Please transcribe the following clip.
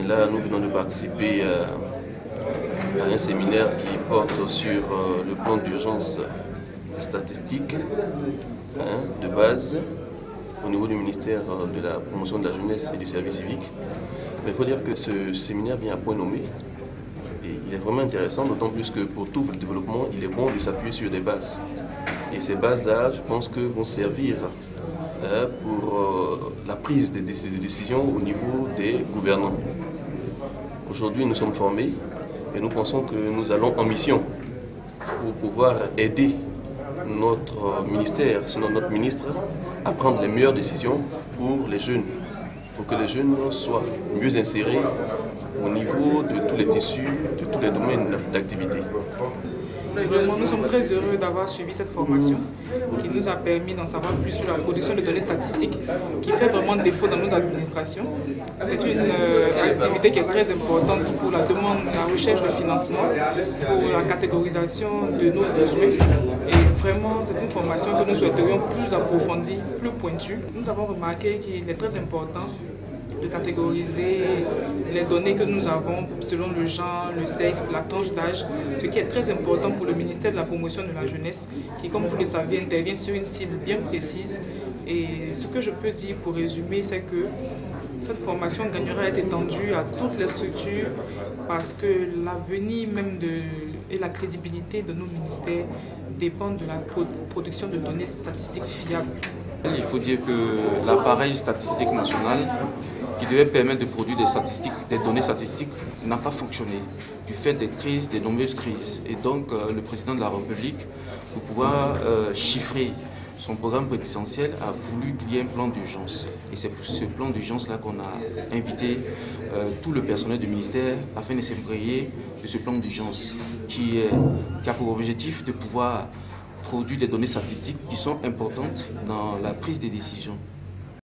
Là, nous venons de participer à un séminaire qui porte sur le plan d'urgence statistique de base au niveau du ministère de la promotion de la jeunesse et du service civique. Mais il faut dire que ce séminaire vient à point nommé et il est vraiment intéressant, d'autant plus que pour tout le développement, il est bon de s'appuyer sur des bases. Et ces bases-là, je pense que vont servir pour la prise de décisions au niveau des gouvernants. Aujourd'hui, nous sommes formés et nous pensons que nous allons en mission pour pouvoir aider notre ministère, sinon notre ministre, à prendre les meilleures décisions pour les jeunes, pour que les jeunes soient mieux insérés au niveau de tous les tissus, de tous les domaines d'activité. Vraiment, nous sommes très heureux d'avoir suivi cette formation qui nous a permis d'en savoir plus sur la production de données statistiques qui fait vraiment défaut dans nos administrations. C'est une activité qui est très importante pour la demande, la recherche de financement, pour la catégorisation de nos besoins. Et vraiment, c'est une formation que nous souhaiterions plus approfondie, plus pointue. Nous avons remarqué qu'il est très important de catégoriser les données que nous avons selon le genre, le sexe, la tranche d'âge, ce qui est très important pour le ministère de la promotion de la jeunesse qui, comme vous le savez, intervient sur une cible bien précise. Et ce que je peux dire pour résumer, c'est que cette formation gagnera à être étendue à toutes les structures parce que l'avenir même et la crédibilité de nos ministères dépendent de la production de données statistiques fiables. Il faut dire que l'appareil statistique national qui devait permettre de produire des données statistiques n'a pas fonctionné du fait des crises, des nombreuses crises. Et donc le président de la République, pour pouvoir chiffrer son programme présidentiel, a voulu qu'il y ait un plan d'urgence. Et c'est pour ce plan d'urgence-là qu'on a invité tout le personnel du ministère afin de s'imprégner de ce plan d'urgence qui a pour objectif de pouvoir produire des données statistiques qui sont importantes dans la prise des décisions.